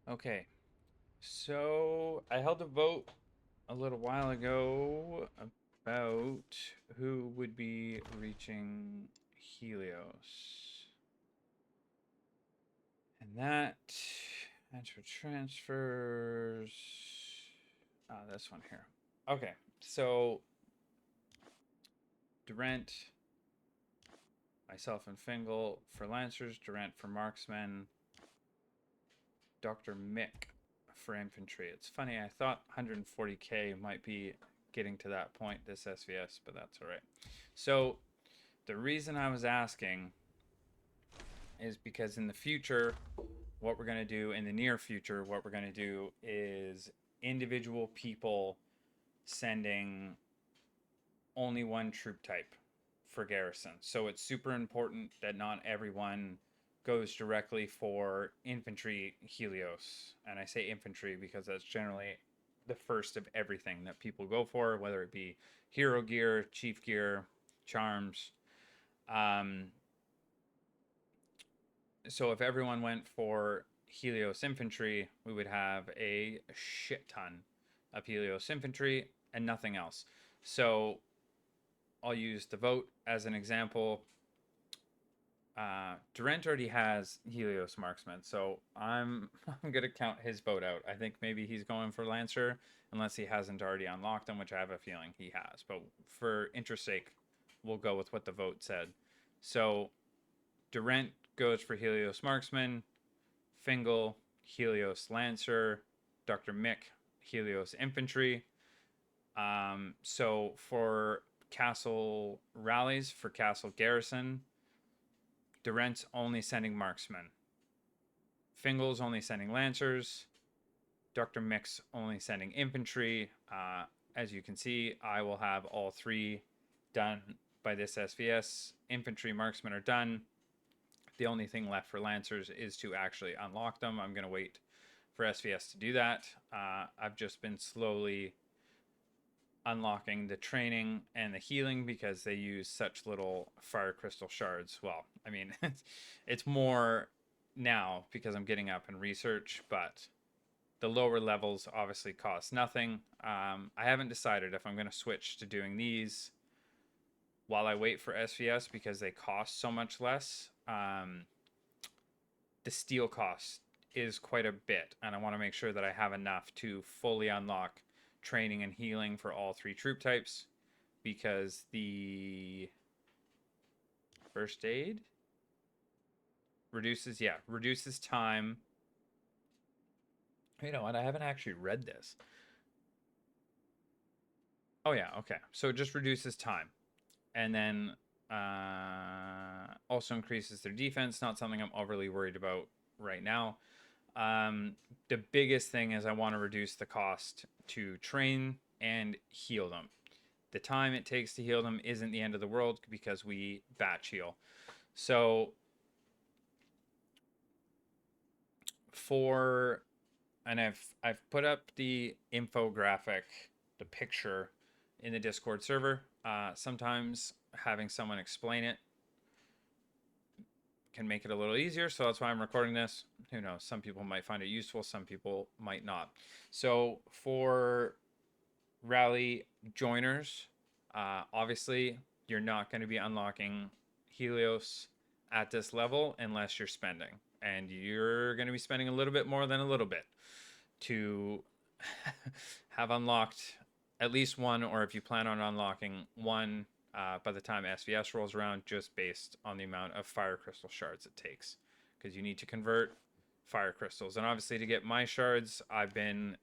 Okay, so I held a vote a little while ago about who would be reaching Helios. And that's for transfers. This one here. Okay, so Durant, myself, and Fingal for Lancers, Durant for Marksmen, Dr. Mick for infantry. It's funny, I thought 140k might be getting to that point this SVS, but that's all right. So the reason I was asking is because in the future, what we're going to do in the near future, what we're going to do is individual people sending only one troop type for garrison. So it's super important that not everyone goes directly for infantry Helios. And I say infantry because that's generally the first of everything that people go for, whether it be hero gear, chief gear, charms. Um, so if everyone went for Helios infantry, we would have a shit ton of Helios infantry and nothing else. So I'll use the vote as an example. Durant already has Helios marksman, so I'm gonna count his vote out. I think maybe he's going for Lancer, unless he hasn't already unlocked them, which I have a feeling he has. But for interest sake, we'll go with what the vote said. So Durant goes for Helios marksman, Fingal Helios Lancer, Dr. Mick Helios infantry. So for castle rallies, for castle garrison, Durant's only sending marksmen. Fingal's only sending lancers. Dr. Mick's only sending infantry. As you can see, I will have all three done by this SVS. Infantry marksmen are done. The only thing left for lancers is to actually unlock them. I'm going to wait for SVS to do that. I've just been slowly unlocking the training and the healing because they use such little fire crystal shards. Well, I mean, it's more now because I'm getting up in research, but the lower levels obviously cost nothing. I haven't decided if I'm going to switch to doing these while I wait for SVS because they cost so much less. The steel cost is quite a bit, and I want to make sure that I have enough to fully unlock training and healing for all three troop types because the first aid reduces time. You know what? I haven't actually read this. Oh yeah, okay. So it just reduces time, and then also increases their defense. Not something I'm overly worried about right now. The biggest thing is I want to reduce the cost to train and heal them. The time it takes to heal them isn't the end of the world because we batch heal. So for and I've put up the infographic, the picture in the Discord server. Sometimes having someone explain it can make it a little easier, so that's why I'm recording this. Who knows? Some people might find it useful, some people might not. So for rally joiners, obviously you're not going to be unlocking Helios at this level unless you're spending, and you're going to be spending a little bit more than a little bit to have unlocked at least one, or if you plan on unlocking one by the time SVS rolls around, just based on the amount of fire crystal shards it takes. Because you need to convert fire crystals. And obviously, to get my shards, I've been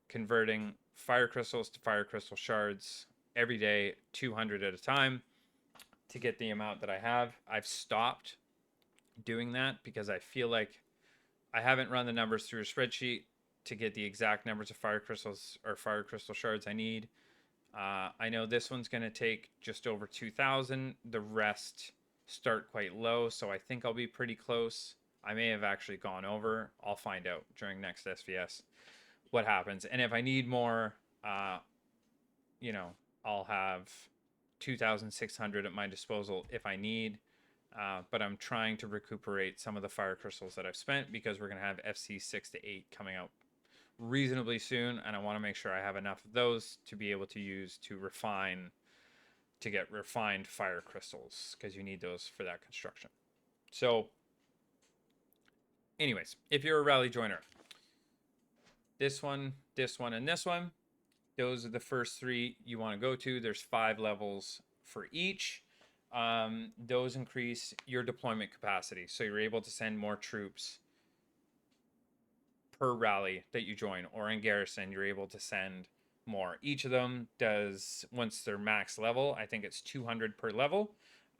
converting fire crystals to fire crystal shards every day, 200 at a time, to get the amount that I have. I've stopped doing that because I feel like I haven't run the numbers through a spreadsheet to get the exact numbers of fire crystals or fire crystal shards I need. I know this one's going to take just over 2,000. The rest start quite low, so I think I'll be pretty close. I may have actually gone over. I'll find out during next SVS what happens. And if I need more, uh, you know, I'll have 2,600 at my disposal if I need. but I'm trying to recuperate some of the fire crystals that I've spent because we're going to have FC 6 to 8 coming out reasonably soon, and I want to make sure I have enough of those to be able to use to refine, to get refined fire crystals, because you need those for that construction. So anyways, if you're a rally joiner, this one, and this one, those are the first three you want to go to. There's 5 levels for each. Those increase your deployment capacity, so you're able to send more troops per rally that you join, or in garrison you're able to send more. Each of them does, once they're max level, I think it's 200 per level,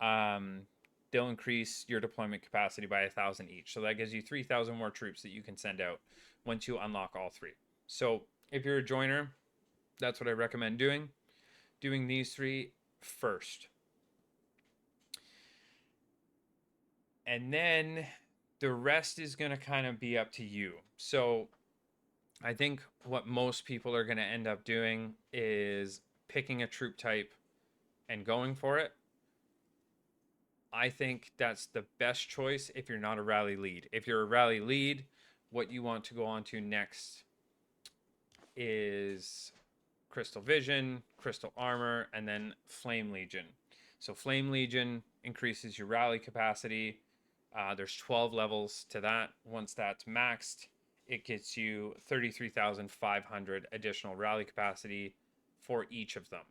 they'll increase your deployment capacity by 1,000 each, so that gives you 3,000 more troops that you can send out once you unlock all 3. So if you're a joiner, that's what I recommend doing these 3 first, and then the rest is going to kind of be up to you. So I think what most people are going to end up doing is picking a troop type and going for it. I think that's the best choice if you're not a rally lead. If you're a rally lead, what you want to go on to next is Crystal Vision, Crystal Armor, and then Flame Legion. So Flame Legion increases your rally capacity. There's 12 levels to that. Once that's maxed, it gets you 33,500 additional rally capacity for each of them.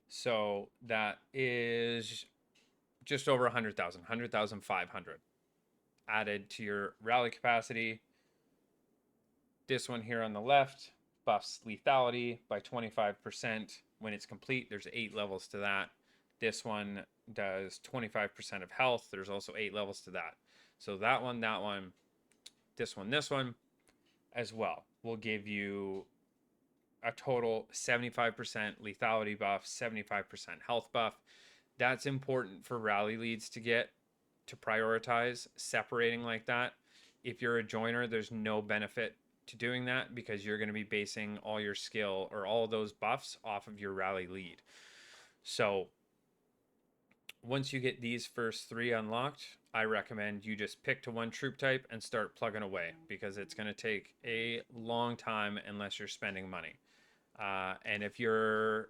So that is just over 100,000, 100,500 added to your rally capacity. This one here on the left buffs lethality by 25% when it's complete. There's 8 levels to that. This one does 25% of health. There's also 8 levels to that. So that one, this one as well will give you a total 75% lethality buff, 75% health buff. That's important for rally leads to get, to prioritize separating like that. If you're a joiner, there's no benefit to doing that because you're going to be basing all your skill or all those buffs off of your rally lead. So once you get these first 3 unlocked, I recommend you just pick to one troop type and start plugging away, because it's going to take a long time unless you're spending money. And if you're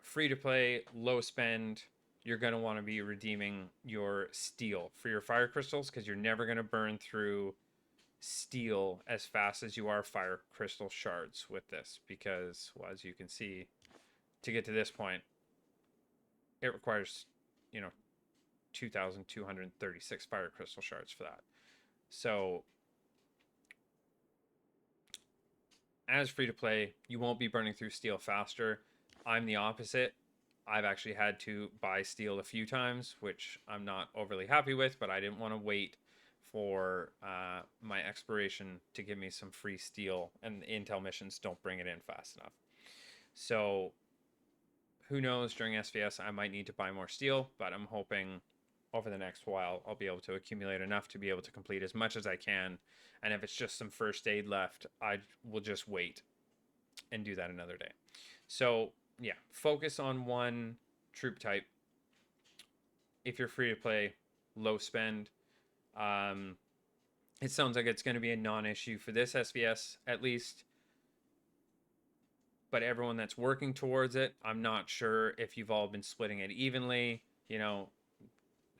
free to play, low spend, you're going to want to be redeeming your steel for your fire crystals, because you're never going to burn through steel as fast as you are fire crystal shards with this, because, well, as you can see, to get to this point, it requires, 2,236 fire crystal shards for that. So as free to play, you won't be burning through steel faster. I'm the opposite. I've actually had to buy steel a few times, which I'm not overly happy with, but I didn't want to wait for my expiration to give me some free steel, and the intel missions don't bring it in fast enough. So who knows, during SVS I might need to buy more steel, but I'm hoping over the next while I'll be able to accumulate enough to be able to complete as much as I can. And if it's just some first aid left, I will just wait and do that another day. So yeah, focus on one troop type. If you're free to play, low spend. It sounds like it's going to be a non-issue for this SVS at least. But everyone that's working towards it, I'm not sure if you've all been splitting it evenly,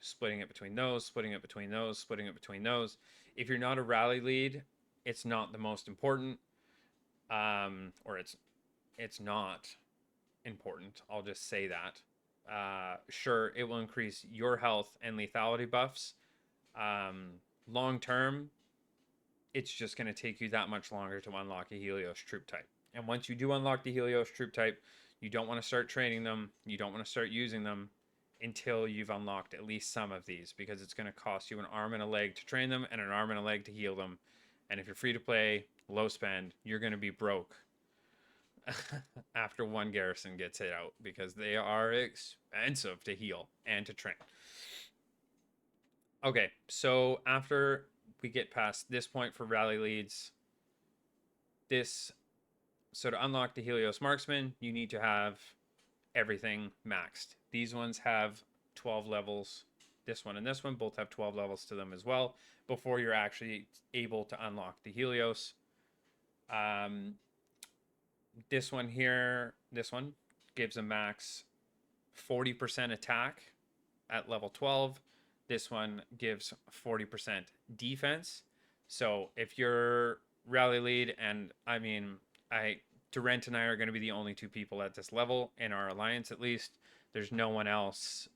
splitting it between those, splitting it between those, splitting it between those. If you're not a rally lead, it's not the most important, or it's not important. I'll just say that. Sure, it will increase your health and lethality buffs. Long term, it's just going to take you that much longer to unlock a Helios troop type. And once you do unlock the Helios troop type, you don't want to start training them. You don't want to start using them until you've unlocked at least some of these, because it's going to cost you an arm and a leg to train them and an arm and a leg to heal them. And if you're free to play, low spend, you're going to be broke after one garrison gets hit out, because they are expensive to heal and to train. Okay, so after we get past this point for rally leads, so to unlock the Helios Marksman, you need to have everything maxed. These ones have 12 levels. This one and this one both have 12 levels to them as well before you're actually able to unlock the Helios. Um, this one here, this one gives a max 40% attack at level 12. This one gives 40% defense. So if you're rally lead, and I mean, Durant and I are going to be the only two people at this level in our alliance, at least. There's no one else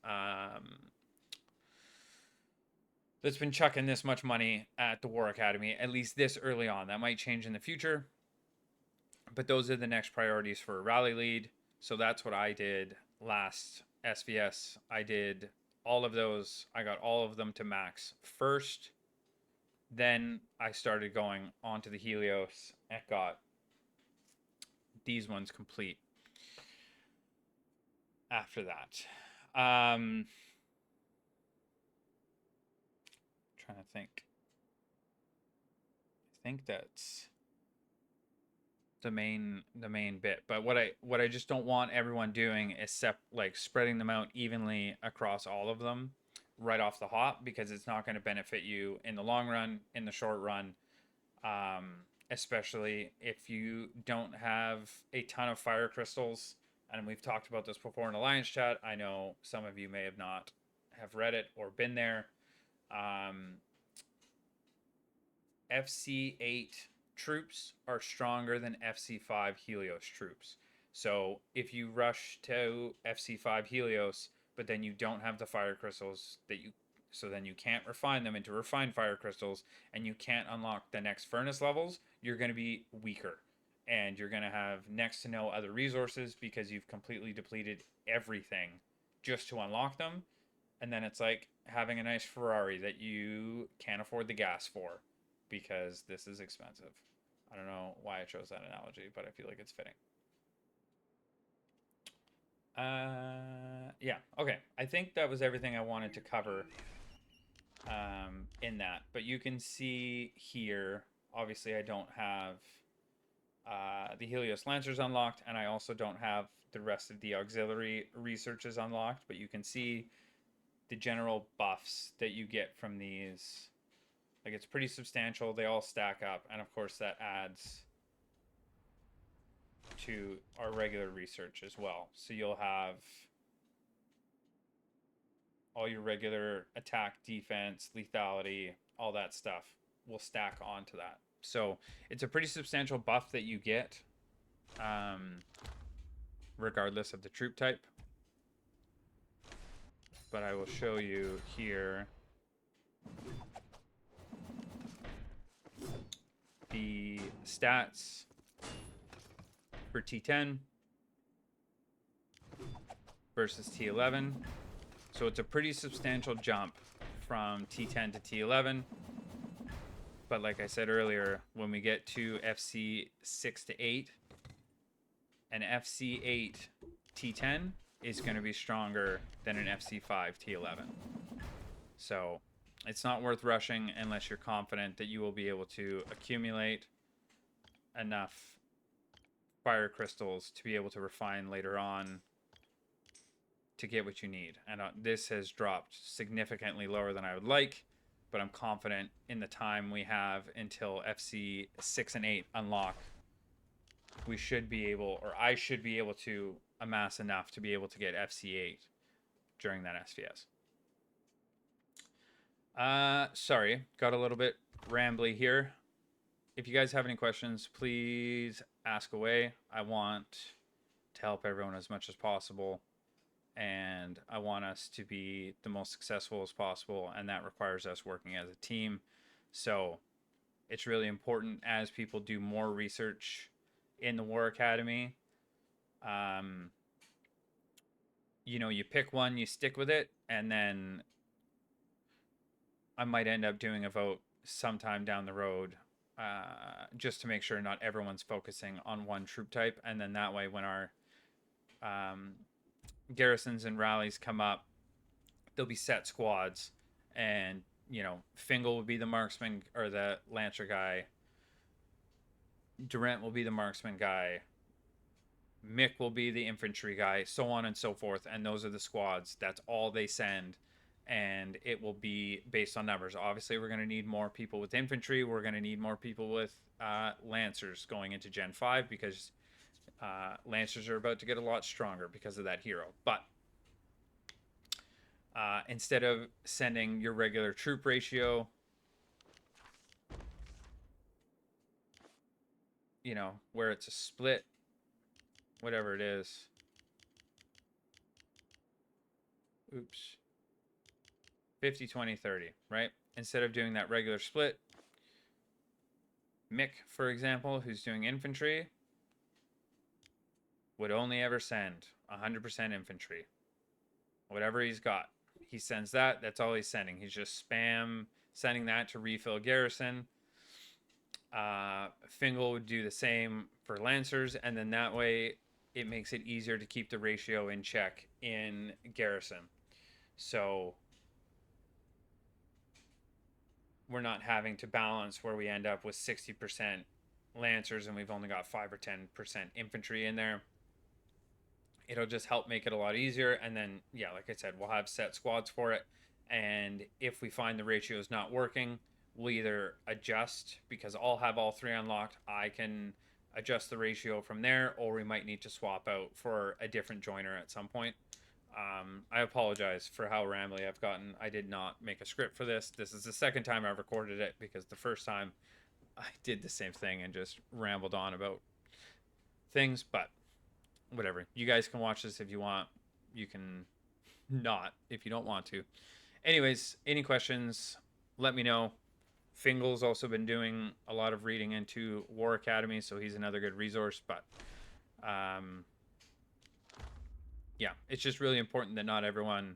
that's been chucking this much money at the War Academy, at least this early on. That might change in the future, but those are the next priorities for a rally lead. So that's what I did last SVS. I did all of those. I got all of them to max first. Then I started going onto the Helios and got these ones complete after that. Trying to think. I think that's the main bit. But what I just don't want everyone doing is like spreading them out evenly across all of them right off the hop, because it's not going to benefit you in the long run, in the short run, especially if you don't have a ton of fire crystals. And we've talked about this before in Alliance chat. I know some of you may have not have read it or been there. FC8 troops are stronger than FC5 Helios troops. So if you rush to FC5 Helios, but then you don't have the fire crystals so then you can't refine them into refined fire crystals, and you can't unlock the next furnace levels, you're going to be weaker. And you're going to have next to no other resources because you've completely depleted everything just to unlock them. And then it's like having a nice Ferrari that you can't afford the gas for because this is expensive. I don't know why I chose that analogy, but I feel like it's fitting. Yeah, okay. I think that was everything I wanted to cover in that. But you can see here, obviously I don't have the Helios Lancers unlocked, and I also don't have the rest of the auxiliary researches unlocked, but you can see the general buffs that you get from these. Like, it's pretty substantial. They all stack up, and of course that adds to our regular research as well. So you'll have all your regular attack, defense, lethality, all that stuff will stack onto that. So it's a pretty substantial buff that you get, regardless of the troop type. But I will show you here the stats for T10 versus T11. So it's a pretty substantial jump from T10 to T11. But like I said earlier, when we get to FC 6 to 8, an FC 8 T10 is going to be stronger than an FC 5 T11. So it's not worth rushing unless you're confident that you will be able to accumulate enough fire crystals to be able to refine later on to get what you need. And this has dropped significantly lower than I would like, but I'm confident in the time we have until FC 6 and 8 unlock, we should be able, or I should be able to amass enough to be able to get FC 8 during that SVS. Sorry, got a little bit rambly here. If you guys have any questions, please ask away. I want to help everyone as much as possible, and I want us to be the most successful as possible, and that requires us working as a team. So it's really important as people do more research in the War Academy. You know, you pick one, you stick with it, and then I might end up doing a vote sometime down the road, just to make sure not everyone's focusing on one troop type. And then that way, when our garrisons and rallies come up, there'll be set squads, and you know, Fingal will be the marksman or the lancer guy, Durant will be the marksman guy, Mick will be the infantry guy, so on and so forth. And those are the squads. That's all they send. And it will be based on numbers. Obviously, we're going to need more people with infantry. We're going to need more people with Lancers going into Gen 5 because Lancers are about to get a lot stronger because of that hero. But instead of sending your regular troop ratio, you know, where it's a split, whatever it is. Oops. 50, 20, 30, right? Instead of doing that regular split, Mick, for example, who's doing infantry, would only ever send 100% infantry. Whatever he's got, he sends that. That's all he's sending. He's just spam sending that to refill garrison. Fingal would do the same for Lancers, and then that way it makes it easier to keep the ratio in check in garrison. So we're not having to balance where we end up with 60% Lancers and we've only got 5 or 10% infantry in there. It'll just help make it a lot easier. And then, yeah, like I said, we'll have set squads for it. And if we find the ratio is not working, we'll either adjust, because I'll have all three unlocked. I can adjust the ratio from there, or we might need to swap out for a different joiner at some point. I apologize for how rambly I've gotten. I did not make a script for this. This is the second time I've recorded it, because the first time I did the same thing and just rambled on about things. But whatever. You guys can watch this if you want. You can not if you don't want to. Anyways, any questions, let me know. Fingal's also been doing a lot of reading into War Academy, so he's another good resource. But yeah, it's just really important that not everyone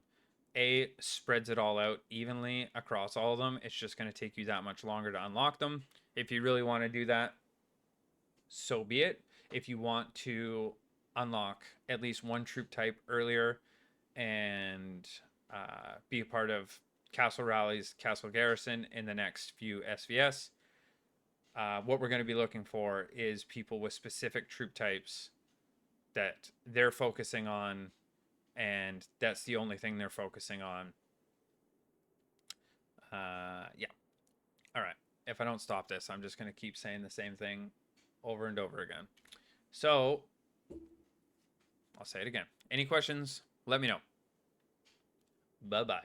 spreads it all out evenly across all of them. It's just going to take you that much longer to unlock them. If you really want to do that, so be it. If you want to unlock at least one troop type earlier and be a part of Castle Rally's Castle Garrison in the next few SVS, what we're going to be looking for is people with specific troop types that they're focusing on, and that's the only thing they're focusing on. Yeah. All right. If I don't stop this, I'm just going to keep saying the same thing over and over again. So I'll say it again. Any questions? Let me know. Bye-bye.